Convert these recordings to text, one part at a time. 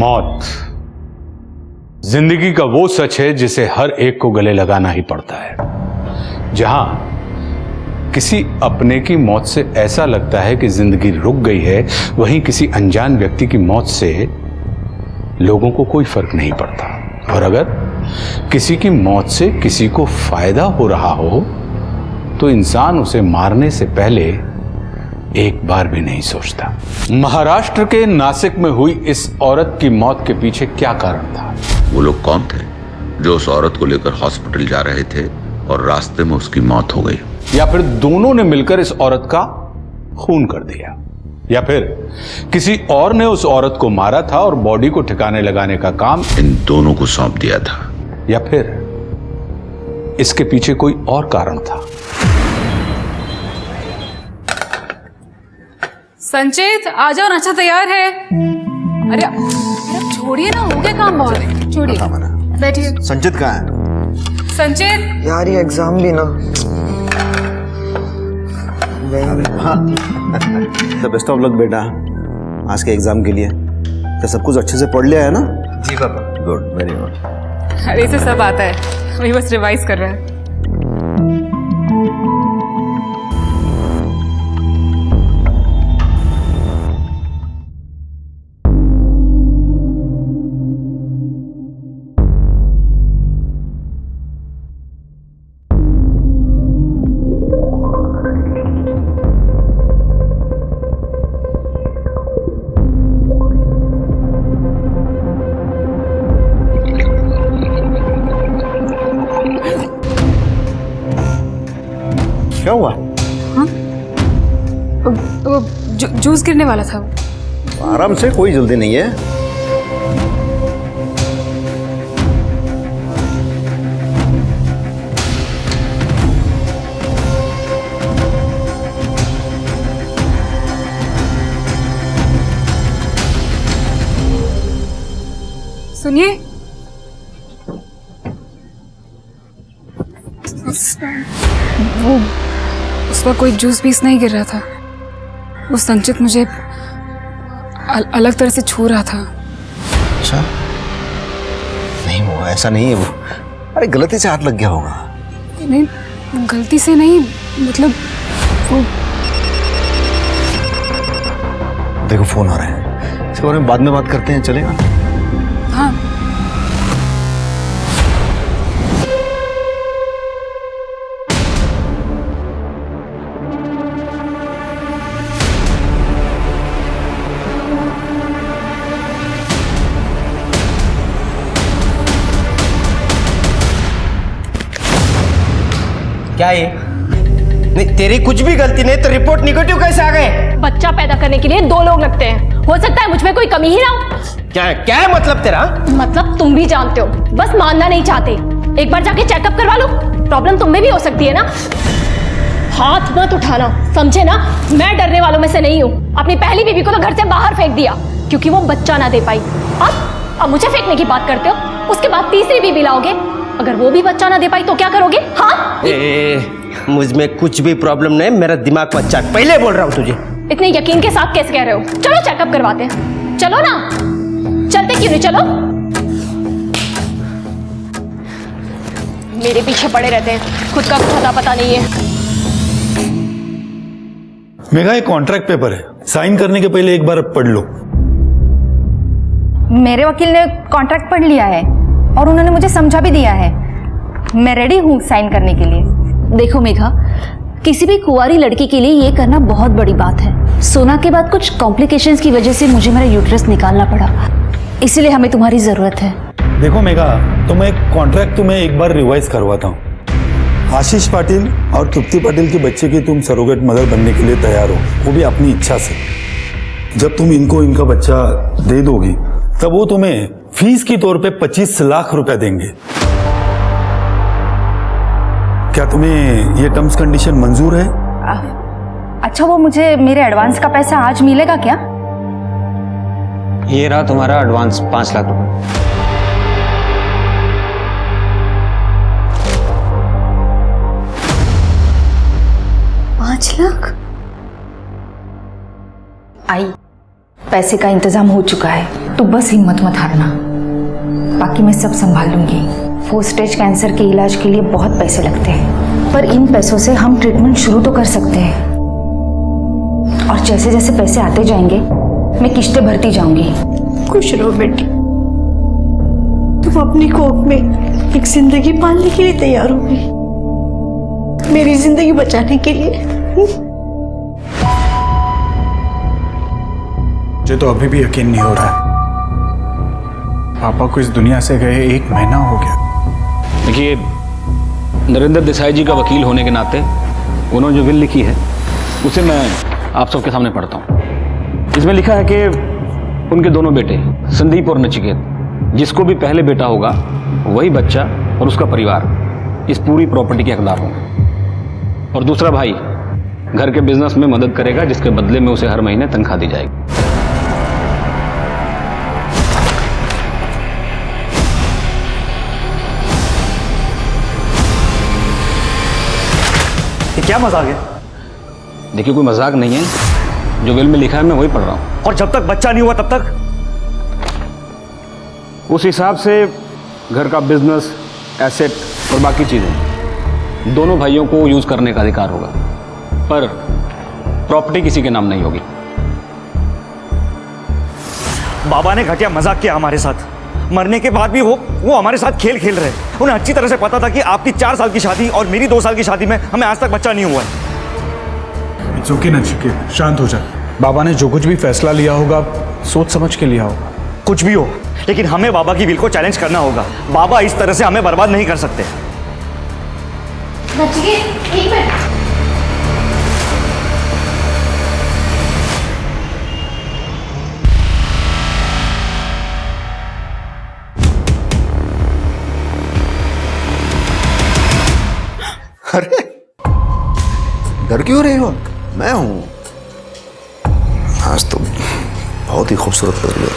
मौत जिंदगी का वो सच है जिसे हर एक को गले लगाना ही पड़ता है। जहां किसी अपने की मौत से ऐसा लगता है कि जिंदगी रुक गई है, वहीं किसी अनजान व्यक्ति की मौत से लोगों को कोई फर्क नहीं पड़ता। और अगर किसी की मौत से किसी को फायदा हो रहा हो तो इंसान उसे मारने से पहले एक बार भी नहीं सोचता। महाराष्ट्र के नासिक में हुई इस औरत की मौत के पीछे क्या कारण था? वो लोग कौन थे जो उस औरत को लेकर हॉस्पिटल जा रहे थे और रास्ते में उसकी मौत हो गई? या फिर दोनों ने मिलकर इस औरत का खून कर दिया? या फिर किसी और ने उस औरत को मारा था और बॉडी को ठिकाने लगाने का काम इन दोनों को सौंप दिया था? या फिर इसके पीछे कोई और कारण था? संचित आ जाओ, नाश्ता तैयार है। अरे छोड़िए ना, हो गया काम बहुत। छोड़िए, बैठिए। संचित कहाँ है? संचित यार ये एग्जाम भी ना। द बेस्ट ऑफ लक बेटा आज के एग्जाम के लिए। तो सब कुछ अच्छे से पढ़ लिया है ना? जी पापा। Good, very good. अरे इसे सब आता है, अभी बस रिवाइज कर रहा है। क्या हुआ? हाँ? वो जूस गिरने वाला था। आराम से, कोई जल्दी नहीं है। सुनिए, वो उस वक्त कोई जूस पीस नहीं गिर रहा था। वो संचित मुझे अलग तरह से छू रहा था। अच्छा, नहीं वो ऐसा नहीं है। वो अरे गलती से हाथ लग गया होगा। नहीं, गलती से नहीं, मतलब वो। देखो फोन आ रहा है, इसके बारे में बाद में बात करते हैं, चलेगा? हाँ। क्या ये? नहीं तेरी कुछ भी गलती नहीं तो रिपोर्ट निगेटिव कैसे आ गए? बच्चा पैदा करने के लिए 2 लोग लगते हैं। हो सकता है मुझ में कोई कमी ही ना हो। क्या है मतलब तेरा? मतलब तुम भी जानते हो, बस मानना नहीं चाहते। एक बार जाके चेकअप करवा लो, प्रॉब्लम तुम में भी हो सकती है ना। हाथ मत उठाना, समझे ना? मैं डरने वालों में से नहीं हूँ। अपनी पहली बीवी को तो घर से बाहर फेंक दिया क्योंकि वो बच्चा ना दे पाई। अब मुझे फेंकने की बात करते हो। उसके बाद तीसरी बीवी लाओगे, अगर वो भी बच्चा ना दे पाई तो क्या करोगे? हाँ, मुझ में कुछ भी प्रॉब्लम नहीं, मेरा दिमाग बच्चा। पहले बोल रहा हूँ तुझे। इतने यकीन के साथ कैसे कह रहे हो? चलो चेकअप करवाते हैं। चलो ना, चलते क्यों नहीं? चलो। मेरे पीछे पड़े रहते हैं, खुद का पता पता नहीं है। मेघा, एक कॉन्ट्रैक्ट पेपर है, साइन करने के पहले एक बार पढ़ लो। मेरे वकील ने कॉन्ट्रैक्ट पढ़ लिया है और उन्होंने मुझे समझा भी दिया है। मैं रेडी हूँ साइन करने के लिए। देखो मेघा, किसी भी कुंवारी लड़की के लिए ये करना बहुत बड़ी बात है। सोना के बाद कुछ कॉम्प्लिकेशंस की वजह से मुझे मेरा यूट्रस निकालना पड़ा, इसलिए हमें तुम्हारी जरूरत है। देखो मेघा, तो मैं कॉन्ट्रैक्ट तुम्हें एक बार रिवाइज करवाता हूँ। आशीष पाटिल और तृप्ति पाटिल के बच्चे की तुम सरोगेट मदर बनने के लिए तैयार हो, वो भी अपनी इच्छा से। जब तुम इनको इनका बच्चा दे दोगी तब वो तुम्हें फीस के तौर पे 25 लाख रुपए देंगे। क्या तुम्हें ये टर्म्स कंडीशन मंजूर है? अच्छा, वो मुझे मेरे एडवांस का पैसा आज मिलेगा क्या? ये रहा तुम्हारा एडवांस 5 लाख रुपए। 5 लाख? आई पैसे का इंतजाम हो चुका है, तू बस हिम्मत मत हारना। बाकी मैं सब संभाल लूंगी। 4 स्टेज कैंसर के इलाज के लिए बहुत पैसे लगते हैं, पर इन पैसों से हम ट्रीटमेंट शुरू तो कर सकते हैं। और जैसे जैसे पैसे आते जाएंगे मैं किश्तें भरती जाऊंगी। खुश रहो बेटी, तुम अपनी कोख में एक जिंदगी पालने के लिए तैयार हो गई, मेरी जिंदगी बचाने के लिए। मुझे तो अभी भी यकीन नहीं हो रहा है, पापा को इस दुनिया से गए 1 महीना हो गया। देखिए, नरेंद्र देसाई जी का वकील होने के नाते उन्होंने जो विल लिखी है उसे मैं आप सबके सामने पढ़ता हूँ। इसमें लिखा है कि उनके दोनों बेटे संदीप और नचिकेत, जिसको भी पहले बेटा होगा वही बच्चा और उसका परिवार इस पूरी प्रॉपर्टी के हकदार होंगे। और दूसरा भाई घर के बिजनेस में मदद करेगा, जिसके बदले में उसे हर महीने तनख्वाह दी जाएगी। ये क्या मजाक है? देखिए, कोई मजाक नहीं है, जो विल में लिखा है मैं वही पढ़ रहा हूँ। और जब तक बच्चा नहीं हुआ तब तक उस हिसाब से घर का बिजनेस, एसेट और बाकी चीज़ें दोनों भाइयों को यूज़ करने का अधिकार होगा, पर प्रॉपर्टी किसी के नाम नहीं होगी। बाबा ने घटिया मजाक किया हमारे साथ। मरने के बाद भी वो हमारे साथ खेल खेल रहे। उन्हें अच्छी तरह से पता था कि आपकी 4 साल की शादी और मेरी 2 साल की शादी में हमें आज तक बच्चा नहीं हुआ है। इट्स ओके नचिकेत, शांत हो जा। बाबा ने जो कुछ भी फैसला लिया होगा सोच समझ के लिया होगा। कुछ भी हो, लेकिन हमें बाबा की विल को चैलेंज करना होगा। बाबा इस तरह से हमें बर्बाद नहीं कर सकते। नचिकेत, एक मिनट। अरे डर क्यों रहे हो? मैं हूं। आज तो बहुत ही खूबसूरत लग रही हो।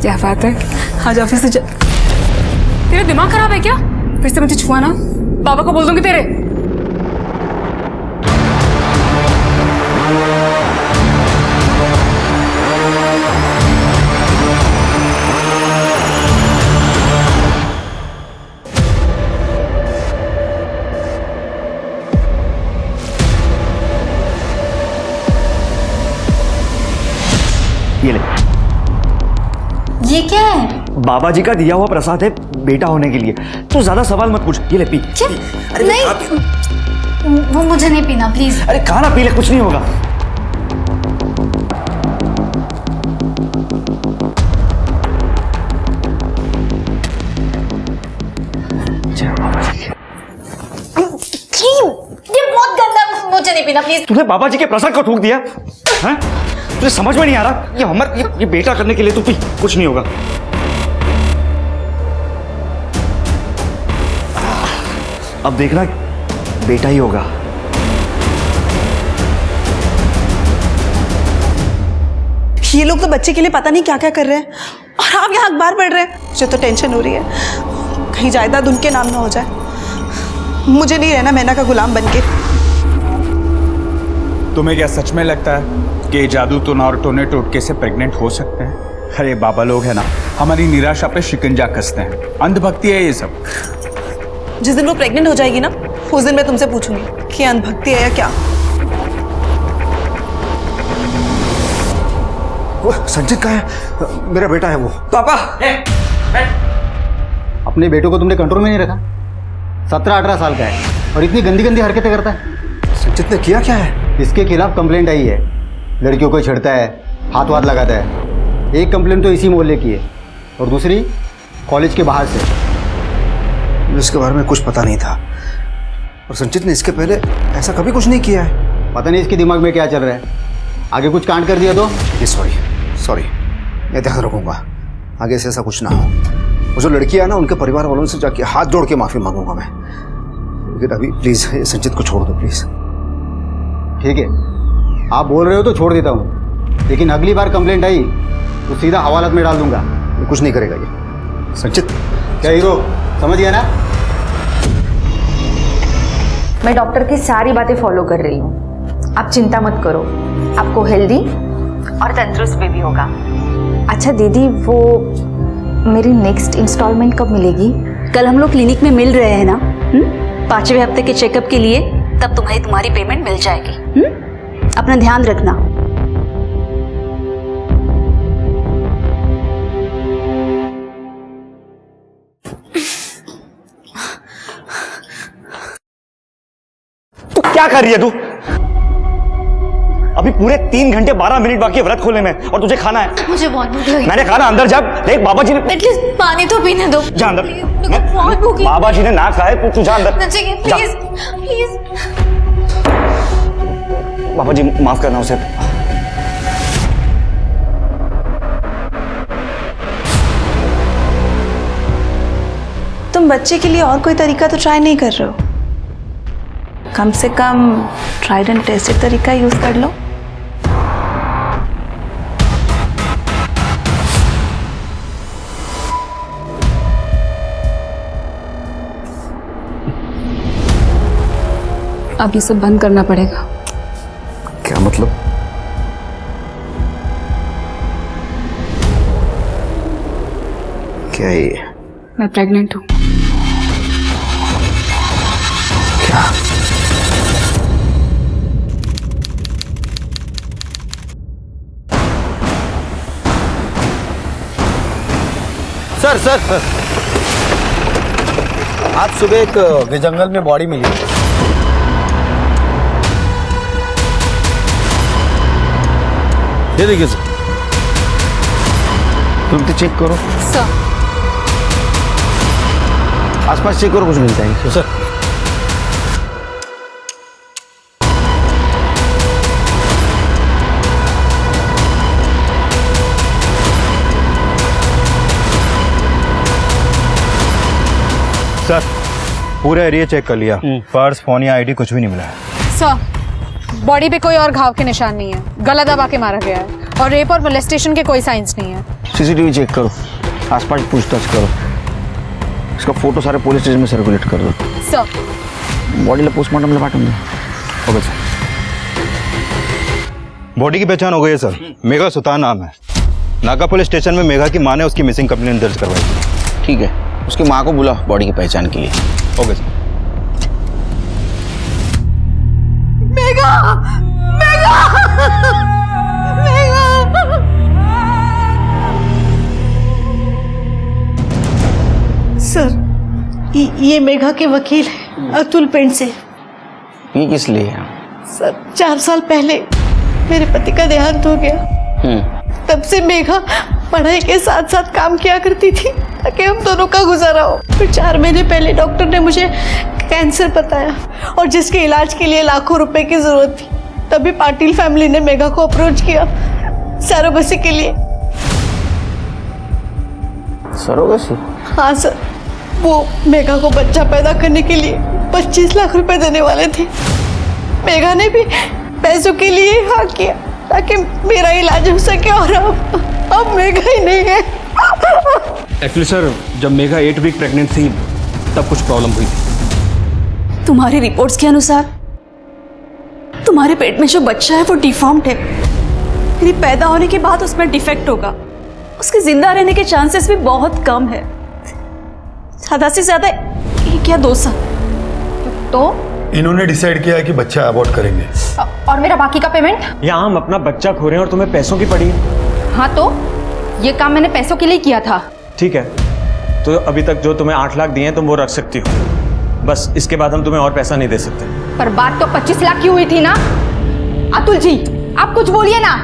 क्या बात है, आज ऑफिस से तेरा दिमाग खराब है क्या? फिर से मुझे छुआ ना, बाबा को बोल दूंगी तेरे। ये ले। ये क्या है? बाबा जी का दिया हुआ प्रसाद है बेटा होने के लिए। तू ज्यादा सवाल मत पूछ। ये ले, पी। क्या? नहीं, वो मुझे नहीं पीना, प्लीज। अरे खाना पी ले, कुछ नहीं होगा। ये बहुत गंदा, मुझे नहीं पीना, प्लीज। तूने बाबा जी के प्रसाद को थूक दिया हैं? तुझे समझ में नहीं आ रहा? ये बेटा करने के लिए तू पी, कुछ नहीं होगा। अब देखना, बेटा ही होगा। ये लोग तो बच्चे के लिए पता नहीं क्या क्या कर रहे हैं, और आप यहाँ अखबार पढ़ रहे हैं। मुझे तो टेंशन हो रही है, कहीं जायदाद उनके नाम ना हो जाए। मुझे नहीं रहना मैना का गुलाम बनके। तुम्हें क्या सच में लगता है कि जादू टोना और टोने टोटके से प्रेग्नेंट हो सकते हैं? अरे बाबा लोग है ना, हमारी निराशा पे शिकंजा कसते हैं। अंधभक्ति है ये सब। जिस दिन वो प्रेग्नेंट हो जाएगी ना, उस दिन मैं तुमसे पूछूंगी कि अंधभक्ति है या क्या। वो संचित कहाँ है? मेरा बेटा है वो। पापा अपने बेटों को तुमने कंट्रोल में नहीं रखा। 17-18 साल का है और इतनी गंदी गंदी हरकतें करता है। संचित ने किया क्या है? इसके खिलाफ कंप्लेंट आई है। लड़कियों को छेड़ता है, हाथ वाथ लगाता है। एक कंप्लेंट तो इसी मोहल्ले की है और दूसरी कॉलेज के बाहर से। इसके बारे में कुछ पता नहीं था और संचित ने इसके पहले ऐसा कभी कुछ नहीं किया है। पता नहीं इसके दिमाग में क्या चल रहा है। आगे कुछ कांड कर दिया तो? ये सॉरी, मैं ध्यान रखूंगा आगे से ऐसा कुछ ना हो। वो जो लड़कियां ना, उनके परिवार वालों से जाके हाथ जोड़ के माफी मांगूंगा मैं। लेकिन अभी प्लीज संचित को छोड़ दो प्लीज। ठीक है, आप बोल रहे हो तो छोड़ देता हूँ, लेकिन अगली बार कंप्लेंट आई तो सीधा हवालात में डाल दूंगा। कुछ नहीं करेगा ये संचित। क्या हीरो, समझ गया ना? मैं डॉक्टर की सारी बातें फॉलो कर रही हूँ, आप चिंता मत करो। आपको हेल्दी और तंदुरुस्त बेबी होगा। अच्छा दीदी, वो मेरी नेक्स्ट इंस्टॉलमेंट कब मिलेगी? कल हम लोग क्लिनिक में मिल रहे हैं ना, 5वें हफ्ते के चेकअप के लिए, तब तुम्हारी पेमेंट मिल जाएगी। अपना ध्यान रखना। तू क्या कर रही है तू? अभी पूरे 3 घंटे 12 मिनट बाकी है व्रत खोलने में और तुझे खाना है। मुझे बहुत भूख लगी। मैंने खाना अंदर जा देख, बाबा जी ने एटलीस्ट पानी तो पीने दो। जा अंदर। बहुत भूख लगी। बाबा जी ने ना खाए तू जा अंदर। Please please. बाबा जी माफ करना उसे। तुम बच्चे के लिए और कोई तरीका तो ट्राई नहीं कर रहे हो? कम से कम ट्राइड एंड टेस्टेड तरीका यूज कर लो। अब ये सब बंद करना पड़ेगा। क्या मतलब? क्या है ये? मैं प्रेग्नेंट हूँ। क्या? सर आज सुबह एक जंगल में बॉडी मिली। ये देखिए सर, तुम तो चेक करो। सर आसपास चेक करो, कुछ मिलता है सर। सर पूरा एरिया चेक कर लिया, पर्स फोन या आईडी कुछ भी नहीं मिला है। सर बॉडी पे कोई और घाव के निशान नहीं है, गला दबा के मारा गया है और रेप और मोलेस्टेशन के कोई साइंस नहीं है। सीसीटीवी चेक करो, आसपास पूछताछ करो, इसका फोटो सारे पुलिस स्टेशन में सर्कुलेट कर दो। सर बॉडीला पोस्टमार्टम ला पाठवून दे। Okay sir. बॉडी की पहचान हो गई है सर, मेघा सुतार नाम है। नागा पुलिस स्टेशन में मेघा की मां ने उसकी मिसिंग कंप्लेंट दर्ज करवाई थी। ठीक है, उसकी माँ को बुला बॉडी की पहचान के लिए। Okay sir. Megha, Megha, Megha. Sir ये मेघा के वकील हैं, अतुल पेंट से। ये किस लिए है? सर 4 साल पहले मेरे पति का देहांत हो गया। तब से मेघा पढ़ाई के साथ साथ काम किया करती थी ताकि हम दोनों का गुजारा हो। फिर 4 महीने पहले डॉक्टर ने मुझे कैंसर बताया और जिसके इलाज के लिए लाखों रुपए की जरूरत थी। तभी पाटिल फैमिली ने मेघा को अप्रोच किया सरोगेसी के लिए। सरोगेसी? हाँ सर, वो मेघा को बच्चा पैदा करने के लिए 25 लाख रुपए देने वाले थे। मेघा ने भी पैसों के लिए हाँ किया ताकि मेरा इलाज हो सके और अब मेघा ही नहीं है। एक्चुअली सर, जब मेघा 8 वीक प्रेग्नेंट थी तब कुछ प्रॉब्लम हुई थी। तुम्हारी रिपोर्ट्स के अनुसार तुम्हारे पेट में जो बच्चा है वो डिफॉर्म्ड है, मेरी पैदा होने के बाद उसमें डिफेक्ट होगा, उसके जिंदा रहने के चांसेस भी बहुत कम है, ज्यादा से ज्यादा 1 या 2 साल। तो इन्होंने डिसाइड किया है कि बच्चा अबॉर्ट करेंगे। और मेरा बाकी का पेमेंट? यहाँ हम अपना बच्चा खो रहे हैं और तुम्हें पैसों की पड़ी है। हाँ तो ये काम मैंने पैसों के लिए किया था। ठीक है, तो अभी तक जो तुम्हें 8 लाख दिए हैं तुम वो रख सकती हो, बस इसके बाद हम तुम्हें और पैसा नहीं दे सकते। पर बात तो 25 लाख की हुई थी ना। अतुल जी आप कुछ बोलिए ना।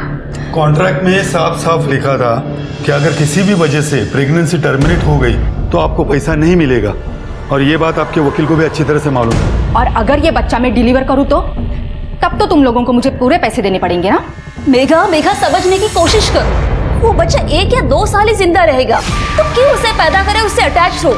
कॉन्ट्रैक्ट में साफ साफ लिखा था कि अगर किसी भी वजह से प्रेगनेंसी टर्मिनेट हो गई तो आपको पैसा नहीं मिलेगा, और ये बात आपके वकील को भी अच्छी तरह से मालूम है। और अगर ये बच्चा मैं डिलीवर करूँ तो तब तो तुम लोगों को मुझे पूरे पैसे देने पड़ेंगे ना। मेघा समझने की कोशिश करो, वो बच्चा 1 या 2 साल ही जिंदा रहेगा, तो क्यों उसे पैदा करे, उससे अटैच हो।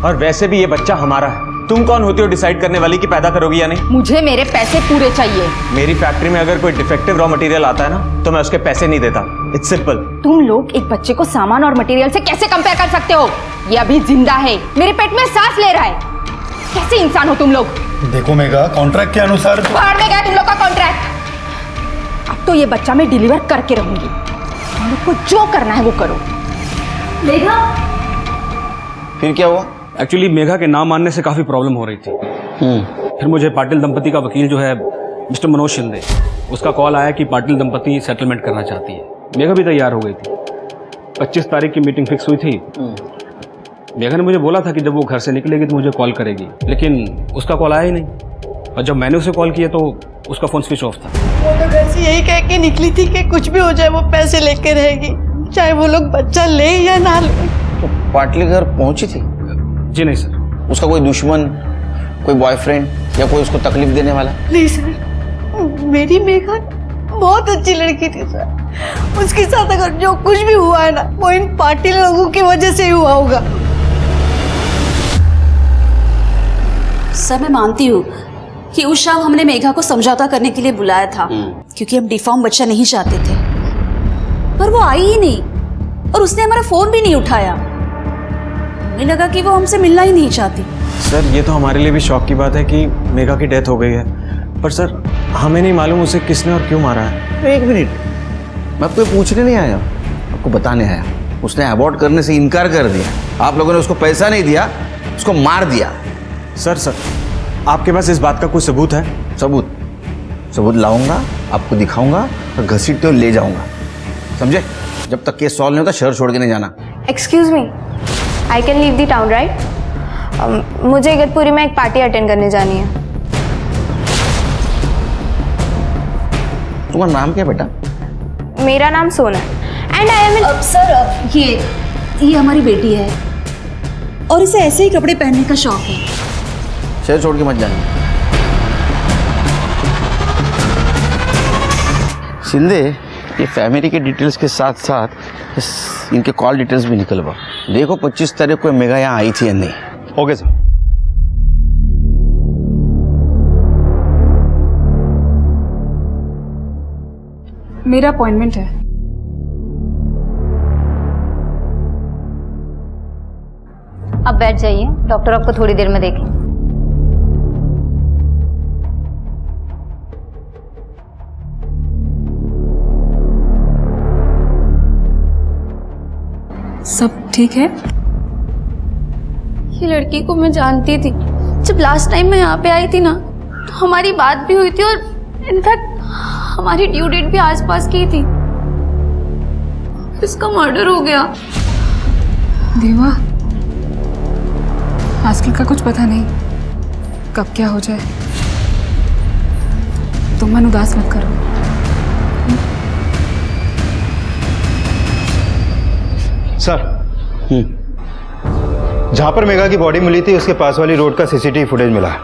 और वैसे भी ये बच्चा हमारा है, तुम कौन होती हो डिसाइड करने वाली कि पैदा करोगी या नहीं? मुझे मेरे पैसे पूरे चाहिए। मेरी फैक्ट्री में अगर कोई डिफेक्टिव रॉ मटेरियल आता है ना तो मैं उसके पैसे नहीं देता। It's simple. तुम लोग एक बच्चे को सामान और मटेरियल से कैसे कंपेयर कर सकते हो? ये अभी जिंदा है, मेरे पेट में सांस ले रहा है। कैसे इंसान हो तुम लोग? देखो मेघा, कॉन्ट्रैक्ट के अनुसार बाहर में गया तुम लोग का कॉन्ट्रैक्ट। अब तो ये बच्चा मैं डिलीवर करके रहूंगी, तुम लोग को जो करना है वो करो। मेघा फिर क्या हुआ? एक्चुअली मेघा के नाम मानने से काफ़ी प्रॉब्लम हो रही थी। फिर मुझे पाटिल दंपति का वकील जो है मिस्टर मनोज शिंदे, उसका कॉल आया कि पाटिल दंपति सेटलमेंट करना चाहती है। मेघा भी तैयार हो गई थी। 25 तारीख की मीटिंग फिक्स हुई थी। मेघा ने मुझे बोला था कि जब वो घर से निकलेगी तो मुझे कॉल करेगी, लेकिन उसका कॉल आया ही नहीं। और जब मैंने उसे कॉल किया तो उसका फ़ोन स्विच ऑफ था। वो तो घर से यही कह के निकली थी कि कुछ भी हो जाए वो पैसे लेके रहेगी, चाहे वो लोग बच्चा ले या ना ले। तो पाटली घर पहुंची थी? जी नहीं सर। उसका कोई दुश्मन, कोई बॉयफ्रेंड या कोई उसको तकलीफ देने वाला? नहीं सर, मेरी मेघा बहुत अच्छी लड़की थी सर। उसके साथ अगर जो कुछ भी हुआ है ना वो इन पाटिल लोगों की वजह से ही हुआ होगा। सर मैं मानती हूँ कि उस शाम हमने मेघा को समझौता करने के लिए बुलाया था, क्योंकि हम डिफॉर्म बच्चा नहीं चाहते थे, पर वो आई ही नहीं और उसने हमारा फोन भी नहीं उठाया। हमें लगा कि वो हमसे मिलना ही नहीं चाहती। सर ये तो हमारे लिए भी शौक की बात है कि मेघा की डेथ हो गई है, पर सर हमें नहीं मालूम उसे किसने और क्यों मारा है। 1 मिनट, मैं आपको पूछने नहीं आया, आपको बताने आया। उसने अबॉर्ट करने से इनकार कर दिया, आप लोगों ने उसको पैसा नहीं दिया, उसको मार दिया। सर आपके पास इस बात का कोई सबूत है? सबूत लाऊंगा, आपको दिखाऊंगा और घसीटते हुए ले जाऊंगा, समझे? जब तक केस सॉल्व नहीं होता शहर छोड़ के नहीं जाना। Excuse me, I can leave the town right? मुझे इगतपुरी में एक पार्टी अटेंड करने जानी है। तुम्हारा नाम क्या बेटा? मेरा नाम सोना है एंड आई एम अब सर ये हमारी बेटी है और इसे ऐसे ही कपड़े पहनने का शौक है। शहर छोड़ के मत जाना। शिंदे, ये फैमिली के डिटेल्स के साथ साथ इनके कॉल डिटेल्स भी निकलवा। देखो 25 तारीख को मेघा यहाँ आई थी या नहीं। Okay sir. मेरा अपॉइंटमेंट है। अब बैठ जाइए, डॉक्टर आपको थोड़ी देर में देखें। सब ठीक है? ये लड़की को मैं जानती थी। जब लास्ट टाइम मैं यहाँ पे आई थी ना तो हमारी बात भी हुई थी और इनफैक्ट हमारी ड्यू डेट भी आसपास की थी। इसका मर्डर हो गया। देवा, आजकल का कुछ पता नहीं कब क्या हो जाए। तुम मन उदास मत करो। सर, जहां पर मेघा की बॉडी मिली थी उसके पास वाली रोड का सीसीटीवी फुटेज मिला है।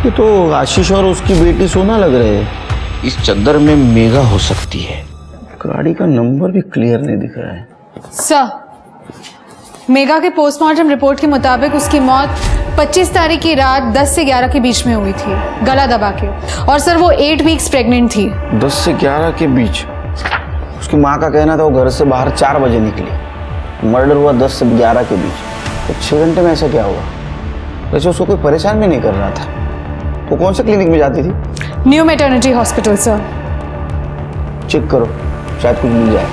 ये तो आशीष और उसकी बेटी सोना लग रहे हैं। इस चद्दर में मेघा हो सकती है। गाड़ी का नंबर भी क्लियर नहीं दिख रहा है। सर, मेघा के पोस्टमार्टम रिपोर्ट के मुताबिक उसकी मौत 25 तारीख की रात 10 से 11 के बीच में हुई थी, गला दबा के। और सर वो 8 वीक्स प्रेग्नेंट थी। 10 से 11 के बीच? उसकी माँ का कहना था वो घर से बाहर 4 बजे निकली। मर्डर हुआ 10 से 11 के बीच। तो 6 घंटे में ऐसा क्या हुआ? वैसे उसको कोई परेशान भी नहीं कर रहा था। वो कौन से क्लिनिक में जाती थी? New maternity hospital sir. Check करो, शायद कुछ मिल जाए।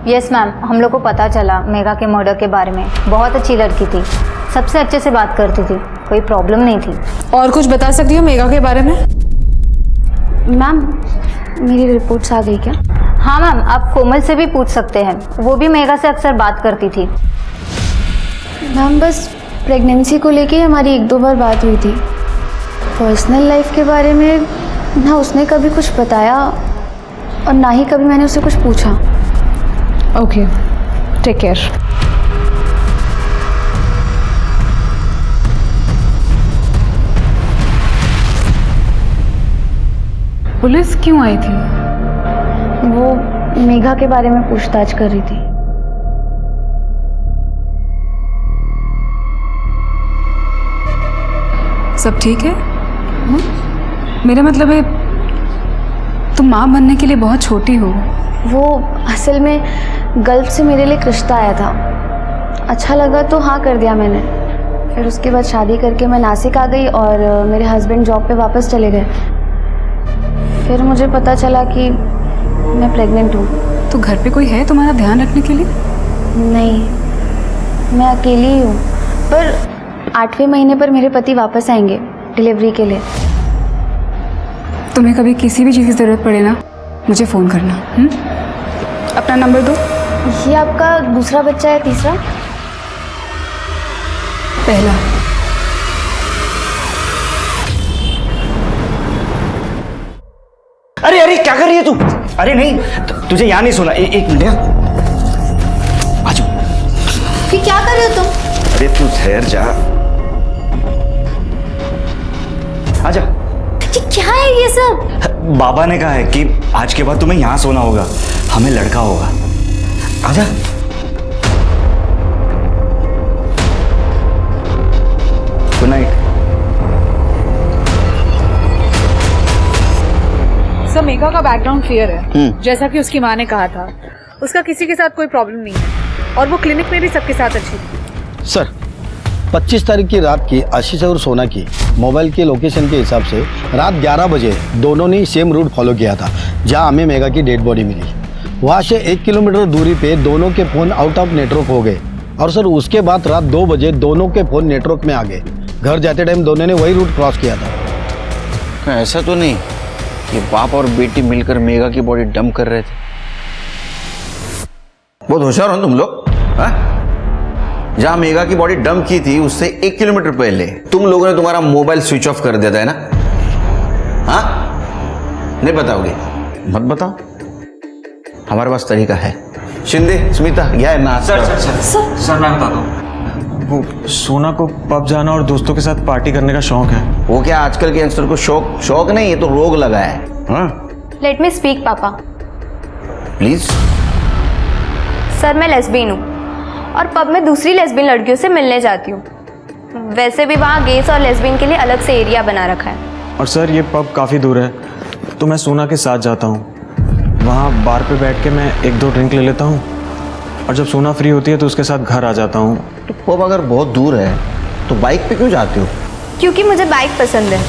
यस मैम, हम लोग को पता चला मेघा के मर्डर के बारे में। बहुत अच्छी लड़की थी, सबसे अच्छे से बात करती थी, कोई प्रॉब्लम नहीं थी। और कुछ बता सकती हो मेघा के बारे में? मैम मेरी रिपोर्ट्स आ गई क्या? हाँ मैम, आप कोमल से भी पूछ सकते हैं, वो भी मेघा से अक्सर बात करती थी। मैम बस प्रेगनेंसी को लेके हमारी 1-2 बार बात हुई थी। पर्सनल लाइफ के बारे में ना उसने कभी कुछ बताया और ना ही कभी मैंने उससे कुछ पूछा। Okay, take care. पुलिस क्यों आई थी? वो मेघा के बारे में पूछताछ कर रही थी। सब ठीक है? मेरा मतलब है तुम माँ बनने के लिए बहुत छोटी हो। वो असल में गल्फ से मेरे लिए एक रिश्ता आया था, अच्छा लगा तो हाँ कर दिया मैंने। फिर उसके बाद शादी करके मैं नासिक आ गई और मेरे हस्बैंड जॉब पे वापस चले गए। फिर मुझे पता चला कि मैं प्रेग्नेंट हूँ। तो घर पे कोई है तुम्हारा ध्यान रखने के लिए? नहीं, मैं अकेली ही हूँ, पर 8वें महीने पर मेरे पति वापस आएंगे डिलीवरी के लिए। तुम्हें कभी किसी भी चीज़ की ज़रूरत पड़े ना, मुझे फ़ोन करना। अपना नंबर दो। ये आपका दूसरा बच्चा है? तीसरा? पहला। अरे अरे क्या कर रही है तू? अरे नहीं, तुझे यहाँ नहीं सुना। एक मिनट आ जाओ। ये क्या कर रहे हो तुम? अरे तू ठहर जा, आजा। क्या है ये सब? बाबा ने कहा है कि आज के बाद तुम्हें यहाँ सोना होगा, हमें लड़का होगा। आजा। Good night. सर मेघा का बैकग्राउंड क्लियर है, जैसा कि उसकी माँ ने कहा था। उसका किसी के साथ कोई प्रॉब्लम नहीं है और वो क्लिनिक में भी सबके साथ अच्छी थी। सर 25 तारीख की रात की आशीष और सोना की मोबाइल के लोकेशन के हिसाब से रात 11 बजे दोनों ने सेम रूट फॉलो किया था जहां हमें मेघा की डेड बॉडी मिली। वहां से 1 किलोमीटर दूरी पे दोनों के फ़ोन आउट ऑफ नेटवर्क हो गए और सर उसके बाद रात 2 बजे दोनों के फ़ोन नेटवर्क में आ गए। घर जाते टाइम दोनों ने वही रूट क्रॉस किया था। ऐसा तो नहीं कि बाप और बेटी मिलकर मेघा की बॉडी डंप कर रहे थे? बहुत होशियार हो तुम लोग। जहां मेघा की बॉडी डंप की थी उससे 1 किलोमीटर पहले तुम लोगों ने तुम्हारा मोबाइल स्विच ऑफ कर दिया था, है ना? हाँ, नहीं बताओगे? मत बताओ, हमारे पास तरीका है। शिंदे, स्मिता, क्या है ना? सर मैं बता दूं, वो सोना को पब जाना और दोस्तों के साथ पार्टी करने का शौक है। वो क्या आजकल के यंगस्टर को शौक नहीं, ये तो रोग लगा है। हाँ? लेट मी स्पीक पापा। प्लीज। सर मैं लेस्बियन हूँ और पब में दूसरी लेस्बियन लड़कियों से मिलने जाती हूँ। वैसे भी वहाँ गेस और लेस्बियन के लिए अलग से एरिया बना रखा है। और सर ये पब काफ़ी दूर है, तो मैं सोना के साथ जाता हूँ। वहाँ बार पे बैठ के मैं 1-2 ड्रिंक ले लेता हूँ और जब सोना फ्री होती है तो उसके साथ घर आ जाता हूँ। तो पब अगर बहुत दूर है तो बाइक पे क्यों जाते हो? क्योंकि मुझे बाइक पसंद है।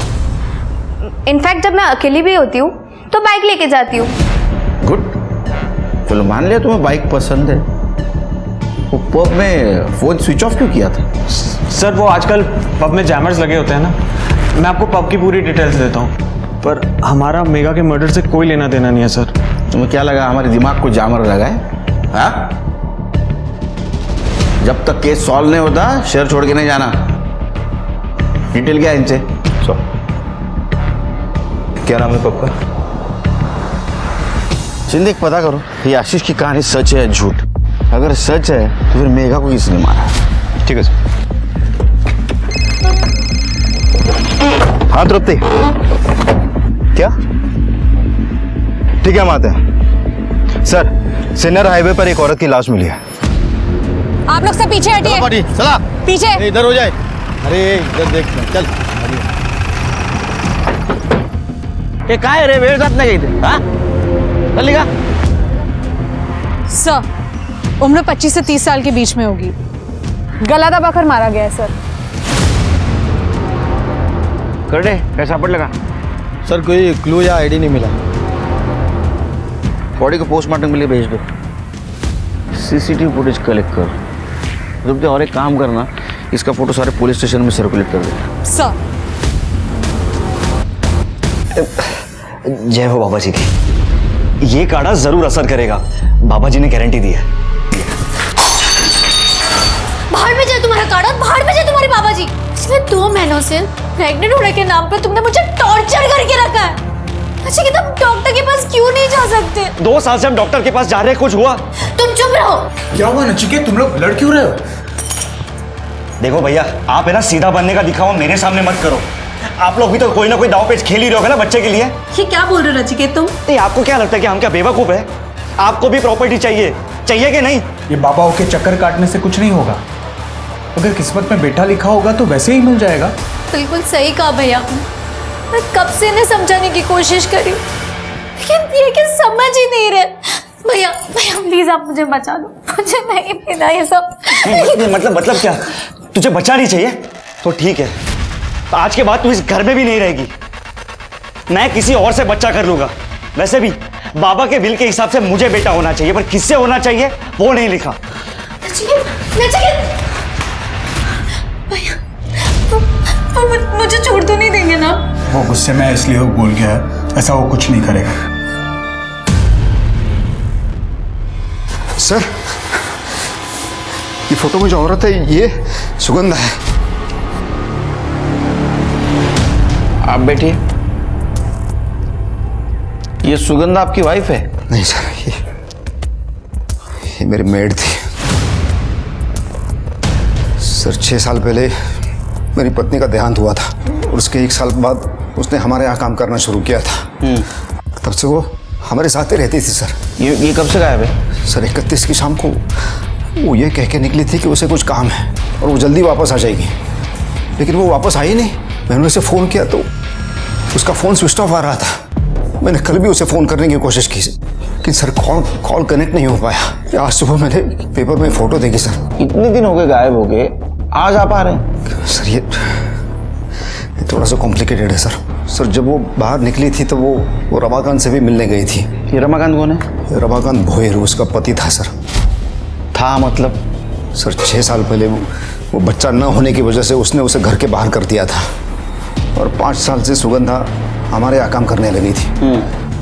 इनफैक्ट जब मैं अकेली भी होती हूँ तो बाइक लेके जाती हूँ। गुड, चलो मान लिया तुम्हें बाइक पसंद है। वो पब में फोन स्विच ऑफ क्यों किया था? सर वो आजकल पब में जैमर्स लगे होते हैं ना। मैं आपको पब की पूरी डिटेल्स देता हूँ, पर हमारा मेघा के मर्डर से कोई लेना देना नहीं है सर। तुम्हें क्या लगा हमारे दिमाग को जामर लगा है? हाँ? जब तक केस सॉल्व नहीं होता शहर छोड़ के नहीं जाना। डिटेल क्या है इनसे? क्या नाम है पब का? शिंदे पता करो ये आशीष की कहानी सच है या झूठ। अगर सच है तो फिर मेघा को किसने मारा? ठीक है सर। हाँ तृप्ति, क्या? ठीक है, हम आते हैं। सर सिन्नर हाईवे पर एक औरत की लाश मिली है। आप लोग सब पीछे हटिए। चला पीछे इधर हो जाए। अरे इधर देख, चल। ये काय रे वेळ जात नाही इथे? हाँ? चल निघा। सर उम्र 25 से 30 साल के बीच में होगी। गला दबाकर मारा गया है सर। कर दे, कैसा पड़ लगा? सर कोई क्लू या आईडी नहीं मिला। बॉडी को पोस्टमार्टम के लिए भेज दो। सीसीटीवी फुटेज कलेक्ट कर। रुक जा, और एक काम करना, इसका फोटो सारे पुलिस स्टेशन में सर्कुलेट कर दे। सर जय हो बाबा जी की। ये काढ़ा जरूर असर करेगा, बाबा जी ने गारंटी दी है। बाहर में जाए तुम्हारा काढ़ा, बाहर में जाए तुम्हारे बाबा जी। पिछले 2 महीनों से प्रेग्नेंट होने के नाम पे तुमने मुझे टॉर्चर करके रखा है। अच्छा कि तुम डॉक्टर के पास क्यों नहीं जा सकते? 2 साल से हम डॉक्टर के पास जा रहे हैं, कुछ हुआ? तुम चुप रहो। क्या हुआ नचिकेत, तुम लोग लड़ क्यों रहे हो? देखो भैया, आप है ना सीधा बनने का दिखावा मेरे सामने मत करो। आप लोग भी तो कोई ना कोई दाव पेच खेल ही रहे हो ना बच्चे के लिए। ये क्या बोल रहे हो नचिकेत तुम? नहीं, आपको क्या लगता है कि हम क्या बेवकूफ है? आपको भी प्रॉपर्टी चाहिए कि नहीं? ये बाबाओं के चक्कर काटने से कुछ नहीं होगा। अगर किस्मत में बेटा लिखा होगा तो वैसे ही मिल जाएगा। बिल्कुल सही कहा भैया। मैं कब से इन्हें समझाने की कोशिश करी, लेकिन ये कि समझ ही नहीं रहे। भैया भैया प्लीज आप मुझे बचा दो, मुझे नहीं पीना ये सब। मतलब क्या? तुझे बचा नहीं चाहिए तो ठीक है, तो आज के बाद तू इस घर में भी नहीं रहेगी। मैं किसी और से बच्चा कर लूंगा। वैसे भी बाबा के विल के हिसाब से मुझे बेटा होना चाहिए, पर किससे होना चाहिए वो नहीं लिखा। मुझे छोड़ तो नहीं देंगे ना? वो गुस्से में इसलिए वो बोल गया है, ऐसा वो कुछ नहीं करेगा। सर, ये फोटो में जो औरत है ये सुगंधा है। आप बैठिए। ये सुगंधा आपकी वाइफ है? नहीं सर, ये मेरी मेड थी। सर 6 साल पहले मेरी पत्नी का देहांत हुआ था और उसके 1 साल बाद उसने हमारे यहाँ काम करना शुरू किया था। तब से वो हमारे साथ ही रहती थी सर। ये कब से गायब है? सर 31 की शाम को वो ये कह के निकली थी कि उसे कुछ काम है और वो जल्दी वापस आ जाएगी, लेकिन वो वापस आई नहीं। मैंने उसे फ़ोन किया तो उसका फ़ोन स्विच ऑफ आ रहा था। मैंने कल भी उसे फ़ोन करने की कोशिश की लेकिन सर कॉल कनेक्ट नहीं हो पाया। आज सुबह मैंने पेपर में फ़ोटो देखी सर। इतने दिन हो गए गायब हो गए, आज आप आ रहे हैं? सर ये थोड़ा सा कॉम्प्लिकेटेड है सर। जब वो बाहर निकली थी तो वो रमाकांत से भी मिलने गई थी। ये रमाकांत कौन है? रमाकांत भोयर, उसका पति था सर। था मतलब? सर 6 साल पहले वो बच्चा न होने की वजह से उसने उसे घर के बाहर कर दिया था और 5 साल से सुगंधा हमारे यहाँ काम करने लगी थी।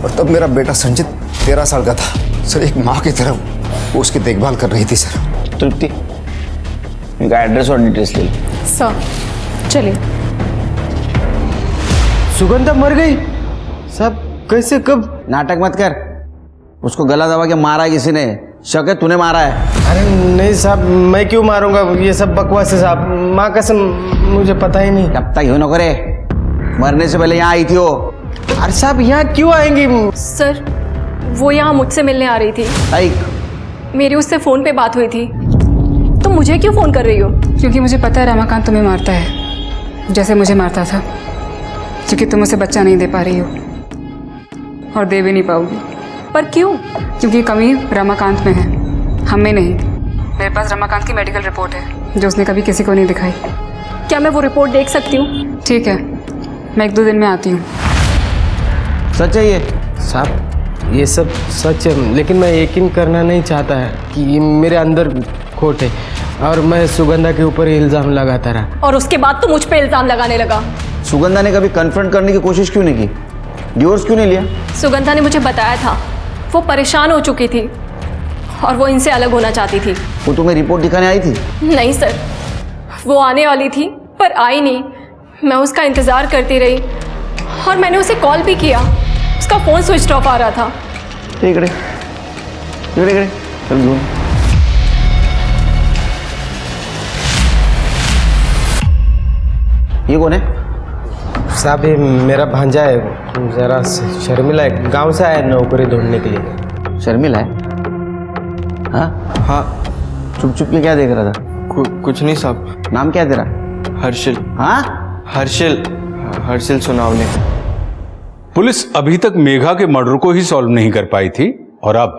और तब मेरा बेटा संचित 13 साल का था। सर एक माँ की तरह वो उसकी देखभाल कर रही थी सर। तृप्ति, इनका एड्रेस और डिटेल्स ले लो। सर चलिए। सुगंधा मर गई? सब कैसे, कब? नाटक मत कर। उसको गला दबा के मारा किसी ने। शक है तूने मारा है? अरे नहीं साहब, मैं क्यों मारूंगा? ये सब बकवास है साहब, माँ कसम मुझे पता ही नहीं। तब तक यूं न करे, मरने से पहले यहाँ आई थी वो। अरे साहब यहाँ क्यों आएंगी? सर वो यहाँ मुझसे मिलने आ रही थी। मेरी उससे फ़ोन पे बात हुई थी। तुम मुझे क्यों फ़ोन कर रही हो? क्योंकि मुझे पता है रमाकांत तुम्हें मारता है जैसे मुझे मारता था, क्योंकि तुम उसे बच्चा नहीं दे पा रही हो और दे भी नहीं पाओगी। पर क्यों? क्योंकि कमी रमाकांत में है, हम में नहीं। मेरे पास रमाकांत की मेडिकल रिपोर्ट है जो उसने कभी किसी को नहीं दिखाई। क्या मैं वो रिपोर्ट देख सकती हूँ? ठीक है, मैं 1-2 दिन में आती हूँ। सच है ये? साहब ये सब सच है, लेकिन मैं यकीन करना नहीं चाहता है कि ये मेरे अंदर खोट है और मैं सुगंधा के ऊपर इल्ज़ाम लगाता रहा। और उसके बाद तो मुझ पे इल्ज़ाम लगाने लगा। सुगंधा ने कभी कन्फ्रंट करने की कोशिश क्यों नहीं की? डिवोर्स क्यों नहीं लिया? सुगंधा ने मुझे बताया था वो परेशान हो चुकी थी और वो इनसे अलग होना चाहती थी। वो तुम्हें रिपोर्ट दिखाने आई थी? नहीं सर, वो आने वाली थी पर आई नहीं। मैं उसका इंतज़ार करती रही और मैंने उसे कॉल भी किया, उसका फ़ोन स्विच ऑफ आ रहा था। ठीक है, चल ये कौन है? साहब ये मेरा भांजा है, जरा शर्मिला है, गांव से आया नौकरी ढूंढने के लिए। शर्मिला है? हाँ। चुप चुप के क्या देख रहा था? कुछ नहीं साहब। नाम क्या है तेरा? हर्षिल। हाँ, हर्षिल सुनावले। पुलिस अभी तक मेघा के मर्डर को ही सॉल्व नहीं कर पाई थी और अब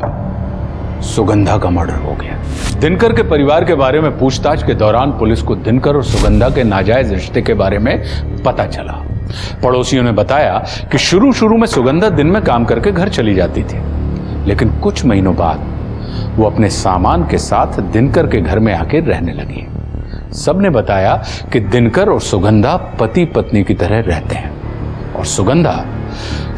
सुगंधा का मर्डर हो गया। दिनकर के परिवार के बारे में पूछताछ के दौरान पुलिस को दिनकर और सुगंधा के नाजायज रिश्ते के बारे में पता चला। पड़ोसियों ने बताया कि शुरू में सुगंधा दिन में काम करके घर चली जाती थी, लेकिन कुछ महीनों बाद वो अपने सामान के साथ दिनकर के घर में आकर रहने लगी। सबने बताया कि दिनकर और सुगंधा पति पत्नी की तरह रहते हैं और सुगंधा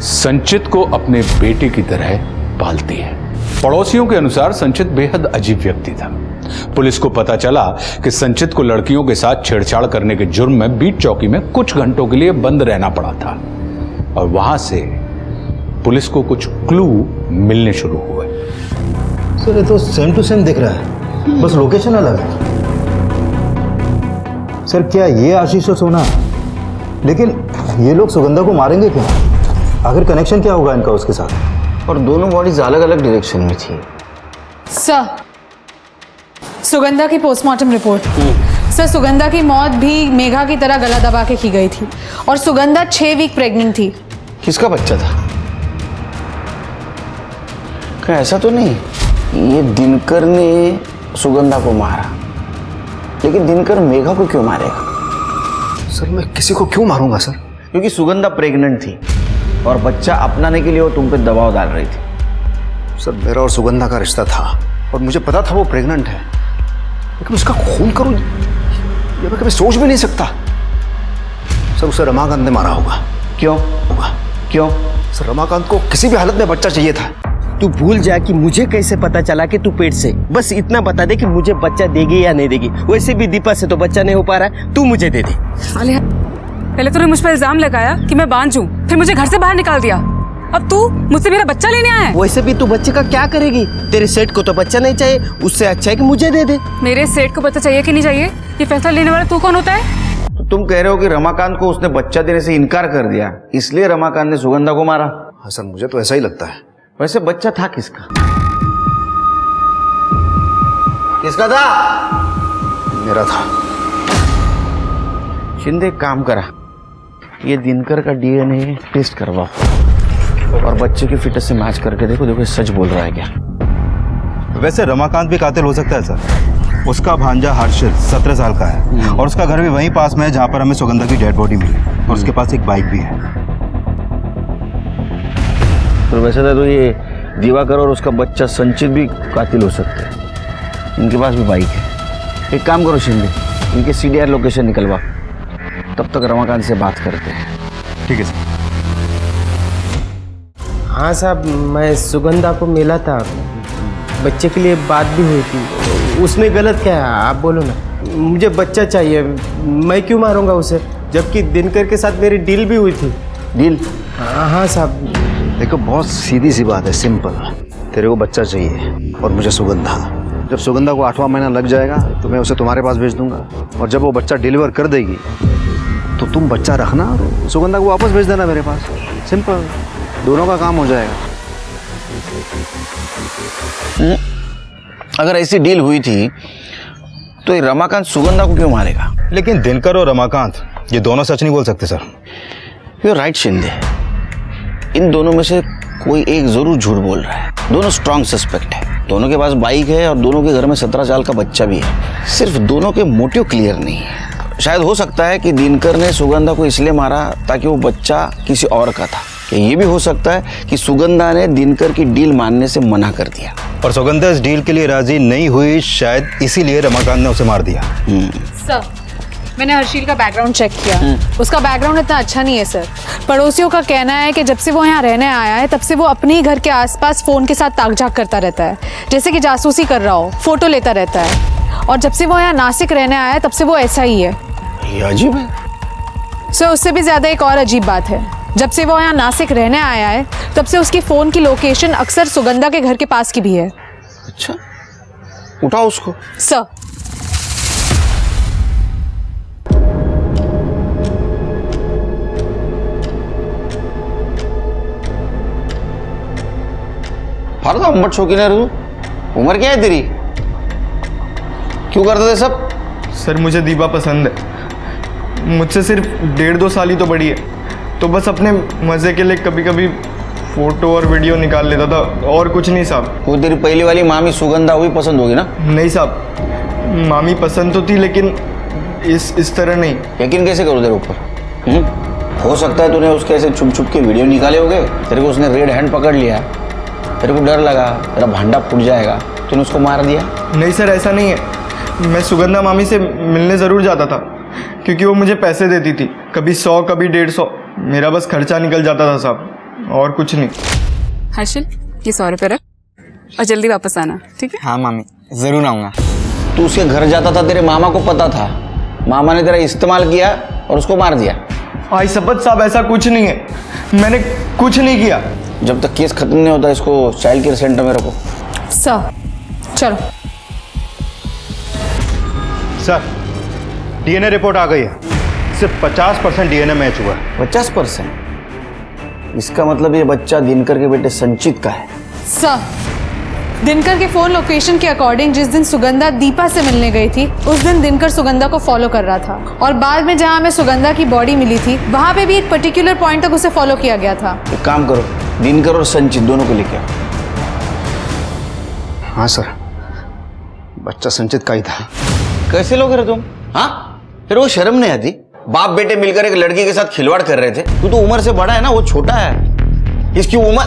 संचित को अपने बेटे की तरह पालती है। पड़ोसियों के अनुसार संचित बेहद अजीब व्यक्ति था। पुलिस को पता चला कि संचित को लड़कियों के साथ छेड़छाड़ करने के जुर्म में बीट चौकी में कुछ घंटों के लिए बंद रहना पड़ा था और वहां से पुलिस को कुछ क्लू मिलने शुरू हुए। सर ये तो सेम टू सेम दिख रहा है, बस लोकेशन अलग है। सर क्या ये आशीष और सोना, लेकिन ये लोग सुगंधा को मारेंगे क्यों? आखिर कनेक्शन क्या होगा इनका उसके साथ? और दोनों बॉडीज अलग अलग डायरेक्शन में थी। सर, सुगंधा की पोस्टमार्टम रिपोर्ट। सर, सुगंधा की मौत भी मेघा की तरह गला दबा के की गई थी और सुगंधा 6 वीक प्रेग्नेंट थी। किसका बच्चा था? क्या ऐसा तो नहीं ये दिनकर ने सुगंधा को मारा, लेकिन दिनकर मेघा को क्यों मारेगा? सर मैं किसी को क्यों मारूंगा सर? क्योंकि सुगंधा प्रेग्नेंट थी और बच्चा अपनाने के लिए वो तुम पे दबाव डाल रही थी। सर मेरा और सुगंधा का रिश्ता था और मुझे पता था वो प्रेग्नेंट है, लेकिन उसका खून करूं ये मैं कभी सोच भी नहीं सकता। सर उसे रमाकांत ने मारा होगा। क्यों होगा? क्यों? सर रमाकांत को किसी भी हालत में बच्चा चाहिए था। तू भूल जा कि मुझे कैसे पता चला कि तू पेट से, बस इतना बता दे कि मुझे बच्चा देगी या नहीं देगी। वैसे भी दीपा से तो बच्चा नहीं हो पा रहा है, तू मुझे दे दे। आलिया, पहले तूने मुझ पर इल्जाम लगाया कि मैं बांझ हूँ, फिर मुझे घर से बाहर निकाल दिया, अब तू मुझसे मेरा बच्चा लेने आया है। वैसे भी तू बच्चे का क्या करेगी? तेरे सेठ को तो बच्चा नहीं चाहिए, उससे अच्छा है कि मुझे दे दे। मेरे सेठ को बच्चा चाहिए कि नहीं चाहिए, ये फैसला लेने वाला तू कौन होता है? तो तुम कह रहे हो कि रमाकांत को उसने बच्चा देने से इनकार कर दिया, इसलिए रमाकांत ने सुगंधा को मारा? हाँ सर मुझे तो ऐसा ही लगता है। वैसे बच्चा था किसका? किसका था? मेरा था। शिंदे एक काम करा, ये दिनकर का डीएनए टेस्ट करवाओ और बच्चे की फिटनेस से मैच करके देखो देखो सच बोल रहा है क्या। वैसे रमाकांत भी कातिल हो सकता है सर। उसका भांजा हर्षिल 17 साल का है और उसका घर भी वहीं पास में है जहाँ पर हमें सुगंधा की डेड बॉडी मिली और उसके पास एक बाइक भी है। तो वैसे तो ये दिवाकर और उसका बच्चा संचित भी कातिल हो सकते हैं, इनके पास भी बाइक है। एक काम करो शिंदे, इनके CDR लोकेशन निकलवा, तब तक रमाकांत से बात करते हैं। ठीक है सर। हाँ साहब, मैं सुगंधा को मिला था, बच्चे के लिए बात भी हुई थी। उसमें गलत क्या है आप बोलो ना? मुझे बच्चा चाहिए, मैं क्यों मारूंगा उसे, जबकि दिनकर के साथ मेरी डील भी हुई थी। डील? हाँ साहब। देखो बहुत सीधी सी बात है, सिंपल। तेरे को बच्चा चाहिए और मुझे सुगंधा। जब सुगंधा को 8वां महीना लग जाएगा तो मैं उसे तुम्हारे पास भेज दूंगा और जब वो बच्चा डिलीवर कर देगी तो तुम बच्चा रखना और सुगंधा को वापस भेज देना मेरे पास। सिंपल, दोनों का काम हो जाएगा। अगर ऐसी डील हुई थी तो ये रमाकांत सुगंधा को क्यों मारेगा? लेकिन दिनकर और रमाकांत ये दोनों सच नहीं बोल सकते सर। यू राइट शिंदे, इन दोनों में से कोई एक जरूर झूठ बोल रहा है। दोनों स्ट्रांग सस्पेक्ट है, दोनों के पास बाइक है और दोनों के घर में 17 साल का बच्चा भी है। सिर्फ दोनों के मोटिव क्लियर नहीं है। शायद हो सकता है कि दिनकर ने सुगंधा को इसलिए मारा ताकि वो बच्चा किसी और का था, या ये भी हो सकता है कि सुगंधा ने दिनकर की डील मानने से मना कर दिया और सुगंधा इस डील के लिए राजी नहीं हुई, शायद इसीलिए रमाकांत ने उसे मार दिया। सर, मैंने हर्षिल का बैकग्राउंड चेक किया, उसका बैकग्राउंड इतना अच्छा नहीं है सर। पड़ोसियों का कहना है कि जब से वो यहाँ रहने आया है तब से वो अपने ही घर के आसपास फोन के साथ ताक-झाक करता रहता है, जैसे कि जासूसी कर रहा हो, फोटो लेता रहता है। और जब से वो यहाँ नासिक रहने आया है तब से वो ऐसा ही है। ये अजीब है सर। उससे भी ज्यादा एक और अजीब बात है, जब से वो यहाँ नासिक रहने आया है तब से उसकी फोन की लोकेशन अक्सर सुगंधा के घर के पास की भी है। अच्छा, उठाओ उसको। सर, तो अम्बट शौकीन है तू। उम्र क्या है तेरी? क्यों करते थे सब? सर मुझे दीपा पसंद है, मुझसे सिर्फ 1.5-2 साल ही तो बड़ी है, तो बस अपने मजे के लिए कभी कभी फोटो और वीडियो निकाल लेता था, और कुछ नहीं साहब। वो तेरी पहली वाली मामी सुगंधा हुई पसंद होगी ना? नहीं साहब, मामी पसंद तो थी लेकिन इस तरह नहीं। यकीन कैसे करो तेरे ऊपर? हो सकता है तूने उसके ऐसे छुप छुप के वीडियो निकाले होगे, तेरे को उसने रेड हैंड पकड़ लिया, तेरे को डर लगा तेरा भांडा फूट जाएगा, तूने उसको मार दिया। नहीं सर, ऐसा नहीं है। मैं सुगंधा मामी से मिलने ज़रूर जाता था क्योंकि वो मुझे पैसे देती थी, कभी 100 कभी 150। मेरा बस खर्चा निकल जाता था साहब, और कुछ नहीं। हर्षल, ये 100 रुपये रख और जल्दी वापस आना, ठीक है? हाँ मामी, ज़रूर आऊँगा। तू उसके घर जाता था, तेरे मामा को पता था, मामा ने तेरा इस्तेमाल किया और उसको मार दिया। आई सबत साहब, ऐसा कुछ नहीं है, मैंने कुछ नहीं किया। जब तक केस खत्म नहीं होता इसको चाइल्ड केयर सेंटर में रखो। सर चलो। सर, डीएनए रिपोर्ट आ गई है, सिर्फ 50% डीएनए मैच हुआ है। 50%? इसका मतलब ये बच्चा दिनकर के बेटे संचित का है। सर, दिनकर के फोन लोकेशन के अकॉर्डिंग जिस दिन सुगंधा दीपा से मिलने गई थी उस दिन दिनकर सुगंधा को फॉलो कर रहा था, और बाद में जहां हमें सुगंधा की बॉडी मिली थी वहां पे भी एक पर्टिकुलर पॉइंट तक उसे फॉलो किया गया था। एक काम करो, दिनकर और संचित दोनों को लेके आओ। हाँ सर, बच्चा संचित का ही था। कैसे लोग रहे तुम? हाँ, फिर वो शर्म नहीं आती? बाप बेटे मिलकर एक लड़की के साथ खिलवाड़ कर रहे थे। तू तो उम्र से बड़ा है ना, वो छोटा है। इसकी उम्र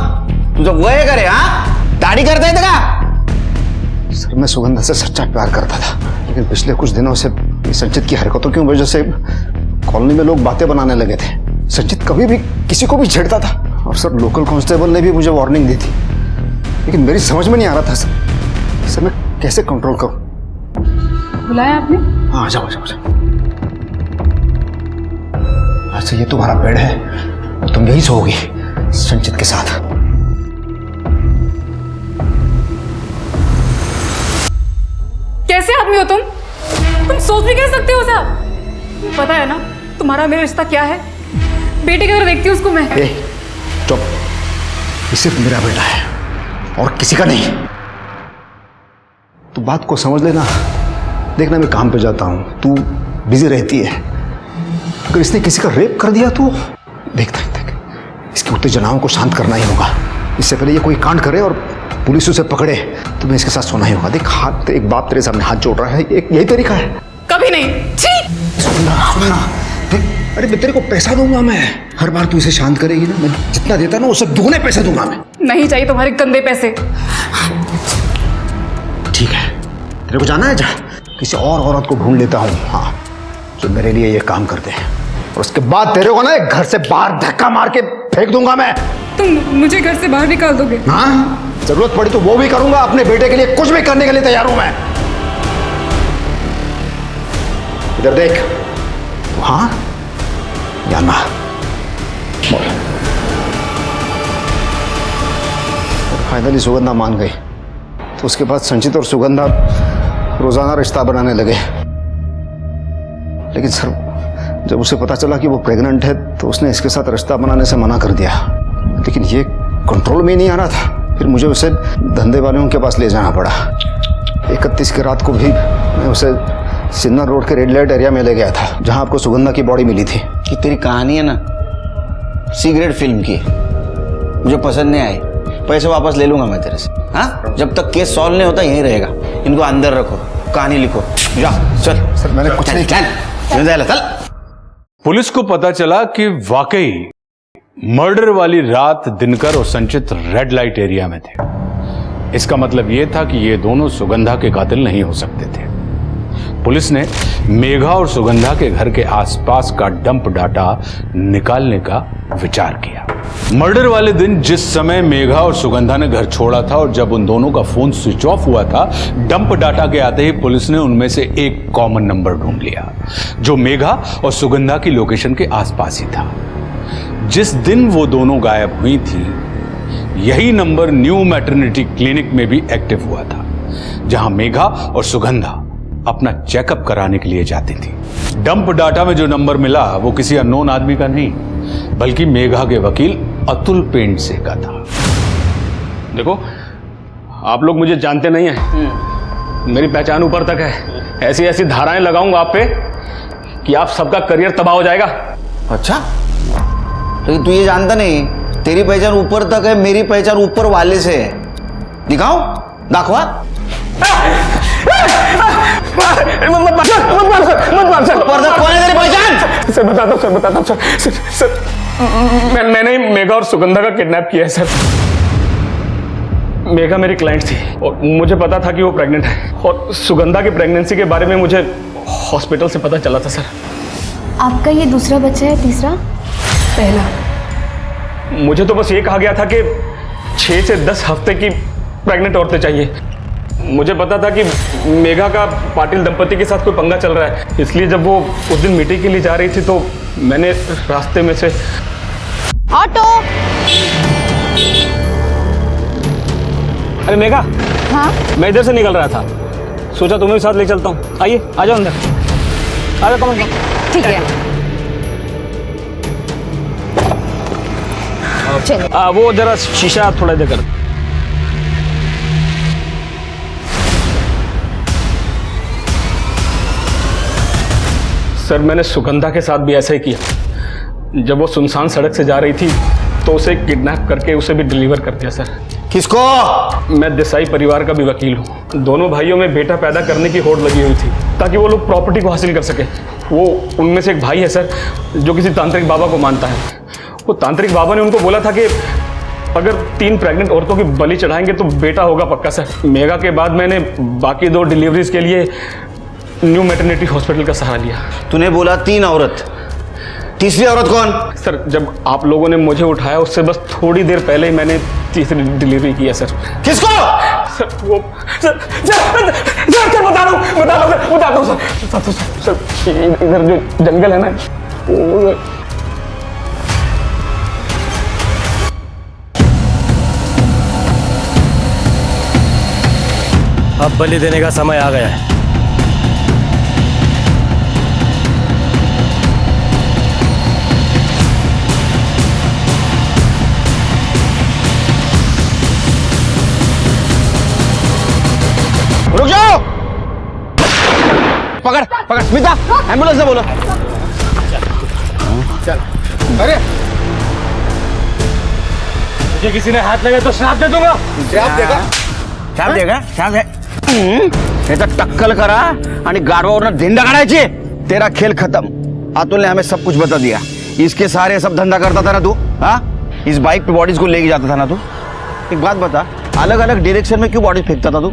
तू जब वह करे, हाँ दाढ़ी करता है का? सर, मैं सुगंधा से सच्चा प्यार करता था, लेकिन पिछले कुछ दिनों से संचित की हरकतों की वजह से कॉलोनी में लोग बातें बनाने लगे थे। संचित कभी भी किसी को भी छेड़ता था, और सर लोकल कांस्टेबल ने भी मुझे वार्निंग दी थी, लेकिन मेरी समझ में नहीं आ रहा था सर मैं कैसे कंट्रोल करूं। बुलाया आपने? हाँ, जाओ जाओ जाओ। अच्छा, ये तुम्हारा बेड है, तुम यही सोओगी संचित के साथ। कैसे आदमी हो तुम सोच भी कैसे सकते हो साहब? पता है ना तुम्हारा मेरा रिश्ता क्या है? बेटे की तरह देखती हूँ उसको मैं। चुप, ये सिर्फ मेरा बेटा है और किसी का नहीं। तू बात को समझ लेना। देखना, मैं काम पे जाता हूँ, तू बिजी रहती है। अगर इसने किसी का रेप कर दिया तो देख इसकी उत्तेजनाओं को शांत करना ही होगा। इससे पहले ये कोई कांड करे और पुलिस उसे पकड़े तो मैं इसके साथ सोना ही होगा। देख, हाथ एक बाप तेरे सामने हाथ जोड़ रहा है, यही तरीका है। कभी नहीं। सुनना, देख, अरे मैं तेरे को पैसा दूंगा, मैं हर बार तू इसे शांत करेगी ना, मैं जितना देता ना उससे दुगने पैसे दूंगा मैं। नहीं चाहिए तुम्हारे गंदे पैसे। ठीक है, तेरे को जाना है, जा किसी और औरत को ढूंढ लेता हूँ, हाँ, जो मेरे लिए ये काम करते हैं, और उसके बाद तेरे को ना घर से बाहर धक्का मार के फेंक दूंगा मैं। तुम मुझे घर से बाहर निकाल दोगे? हाँ, जरूरत पड़ी तो वो भी करूंगा। अपने बेटे के लिए कुछ भी करने के लिए तैयार हूं मैं। इधर देख, हाँ या ना बोल। फाइनली सुगंधा मान गई, तो उसके बाद संचित और सुगंधा रोजाना रिश्ता बनाने लगे। लेकिन सर, जब उसे पता चला कि वो प्रेग्नेंट है तो उसने इसके साथ रिश्ता बनाने से मना कर दिया। लेकिन ये कंट्रोल में नहीं आ रहा था, फिर मुझे उसे धंधे वालों के पास ले जाना पड़ा। 31 की रात को भी मैं उसे सिन्नर रोड के रेड लाइट एरिया में ले गया था, जहां आपको सुगंधा की बॉडी मिली थी। कि तेरी कहानी है ना सी ग्रेड फिल्म की, मुझे पसंद नहीं आई। पैसे वापस ले लूंगा मैं तेरे से। हाँ, जब तक केस सॉल्व नहीं होता यहीं रहेगा। इनको अंदर रखो, कहानी लिखो। जा चल। सर, मैंने कुछ नहीं किया। चल। पुलिस को पता चला कि वाकई मर्डर वाली रात दिनकर और संचित रेड लाइट एरिया में थे। इसका मतलब यह था कि ये दोनों सुगंधा के कातिल नहीं हो सकते थे। पुलिस ने मेघा और सुगंधा के घर के आसपास का डंप डाटा निकालने का विचार किया। मर्डर वाले दिन जिस समय मेघा और सुगंधा ने घर छोड़ा था और जब उन दोनों का फोन स्विच ऑफ हुआ था, डंप डाटा के आते ही पुलिस ने उनमें से एक कॉमन नंबर ढूंढ लिया जो मेघा और सुगंधा की लोकेशन के आसपास ही था। जिस दिन वो दोनों गायब हुई थी, यही नंबर न्यू मैटरनिटी क्लिनिक में भी एक्टिव हुआ था, जहां मेघा और सुगंधा अपना चेकअप कराने के लिए जाती थी। डंप डाटा में जो नंबर मिला वो किसी अननोन आदमी का नहीं, बल्कि मेघा के वकील अतुल पेंट से का था। देखो, आप लोग मुझे जानते नहीं हैं, मेरी पहचान ऊपर तक है। ऐसी ऐसी धाराएं लगाऊंगा आप पे कि आप सबका करियर तबाह हो जाएगा। अच्छा, तो तू ये जानता नहीं तेरी पहचान ऊपर तक है, मेरी पहचान ऊपर वाले से है। दिखाओ, दाखवा। मत मार सर। ऊपर तक कौन है तेरी पहचान? सर बताता हूँ सर। मैंने मेघा और सुगंधा का किडनैप किया है सर। मेघा मेरी क्लाइंट थी और मुझे पता था कि वो प्रेग्नेंट है, और सुगंधा की प्रेगनेंसी के बारे में मुझे हॉस्पिटल से पता चला था सर। आपका ये दूसरा बच्चा है, तीसरा? पहला। मुझे तो बस ये कहा गया था कि 6 से 10 हफ्ते की प्रेग्नेंट औरतें चाहिए। मुझे पता था कि मेघा का पाटिल दंपति के साथ कोई पंगा चल रहा है, इसलिए जब वो उस दिन मीटिंग के लिए जा रही थी तो मैंने रास्ते में से ऑटो। अरे मेघा, हाँ मैं इधर से निकल रहा था, सोचा तुम्हें भी साथ ले चलता हूँ। आइए, आ जाओ अंदर, आ जाओ। कम ठीक है। वो जरा शीशा थोड़ा देकर। सर मैंने सुगंधा के साथ भी ऐसा ही किया। जब वो सुनसान सड़क से जा रही थी तो उसे किडनैप करके उसे भी डिलीवर कर दिया सर। किसको? मैं देसाई परिवार का भी वकील हूँ। दोनों भाइयों में बेटा पैदा करने की होड़ लगी हुई थी ताकि वो लोग प्रॉपर्टी को हासिल कर सके। वो उनमें से एक भाई है सर जो किसी तांत्रिक बाबा को मानता है। वो तांत्रिक बाबा ने उनको बोला था कि अगर 3 प्रेग्नेंट औरतों की बलि चढ़ाएंगे तो बेटा होगा पक्का सर। मेघा के बाद मैंने बाकी 2 डिलीवरीज के लिए न्यू मैटरनिटी हॉस्पिटल का सहारा लिया। तूने बोला 3 औरत, तीसरी औरत कौन? सर जब आप लोगों ने मुझे उठाया उससे बस थोड़ी देर पहले ही मैंने तीसरी डिलीवरी की है सर। किसको? सर वो सर बता रहा हूँ सर। इधर जो जंगल है ना वो अब बलि देने का समय आ गया है। रुक जाओ। पकड़ स्मिता, एम्बुलेंस से बोलो। चल। अरे मुझे किसी ने हाथ लगा तो श्राप दे दूंगा। श्राप देगा? याचा टक्कल करा आणि गाडवावरनं धिंडा काढायची। तेरा खेल खत्म। अतुल ने हमें सब कुछ बता दिया। इसके सारे सब धंधा करता था ना तू? हाँ, इस बाइक पे बॉडीज को लेके जाता था ना तू? एक बात बता, अलग अलग डायरेक्शन में क्यों बॉडी फेंकता था तू?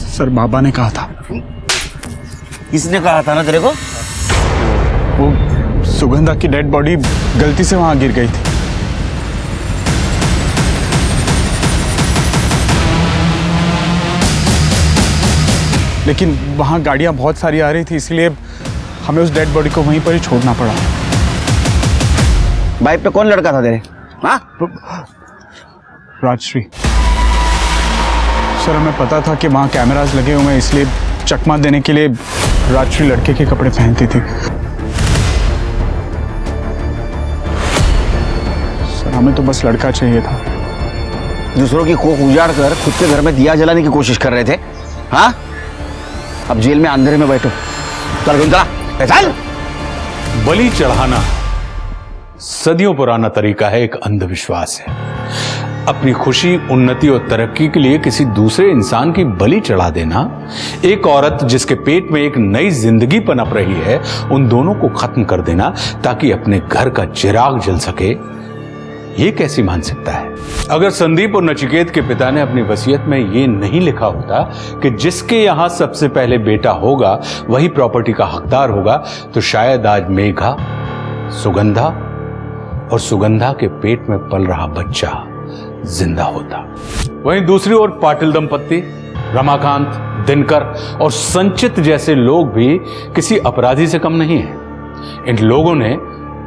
सर बाबा ने कहा था। किसने कहा था ना तेरे को? वो सुगंधा की डेड बॉडी गलती से वहां गिर गई थी। लेकिन वहां गाड़ियां बहुत सारी आ रही थी, इसलिए हमें उस डेड बॉडी को वहीं पर ही छोड़ना पड़ा। बाइक पे कौन लड़का था तेरे? हाँ? राजश्री। सर हमें पता था कि वहाँ कैमरास लगे हुए हैं, इसलिए चकमा देने के लिए राजश्री लड़के के कपड़े पहनती थी। सर हमें तो बस लड़का चाहिए था। दूसरों की कोख उजाड़ कर खुद के घर में दिया जलाने की कोशिश कर रहे थे। हाँ, अब जेल में अंधेरे में बैठो। चल। बलि चढ़ाना सदियों पुराना तरीका है, एक अंधविश्वास है। अपनी खुशी, उन्नति और तरक्की के लिए किसी दूसरे इंसान की बलि चढ़ा देना, एक औरत जिसके पेट में एक नई जिंदगी पनप रही है, उन दोनों को खत्म कर देना ताकि अपने घर का चिराग जल सके, ये कैसी मानसिकता है? अगर संदीप और नचिकेत के पिता ने अपनी वसीयत में ये नहीं लिखा होता कि जिसके यहां सबसे पहले बेटा होगा वही प्रॉपर्टी का हकदार होगा, तो शायद आज मेघा, सुगंधा और सुगंधा के पेट में पल रहा बच्चा जिंदा होता। वहीं दूसरी ओर पाटिल दंपत्ति, रमाकांत, दिनकर और संचित जैसे लोग भी किसी अपराधी से कम नहीं हैं। इन लोगों ने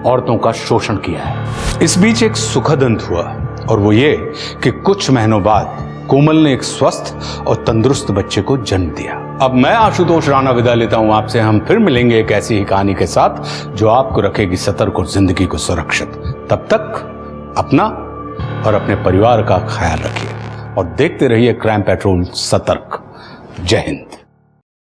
औरतों का शोषण किया है। इस बीच एक सुखद अंत हुआ, और वो ये कि कुछ महीनों बाद कोमल ने एक स्वस्थ और तंदुरुस्त बच्चे को जन्म दिया। अब मैं आशुतोष राणा विदा लेता हूं आपसे। हम फिर मिलेंगे एक ऐसी ही कहानी के साथ जो आपको रखेगी सतर्क और जिंदगी को सुरक्षित। तब तक अपना और अपने परिवार का ख्याल रखिए और देखते रहिए क्राइम पेट्रोल सतर्क। जय हिंद।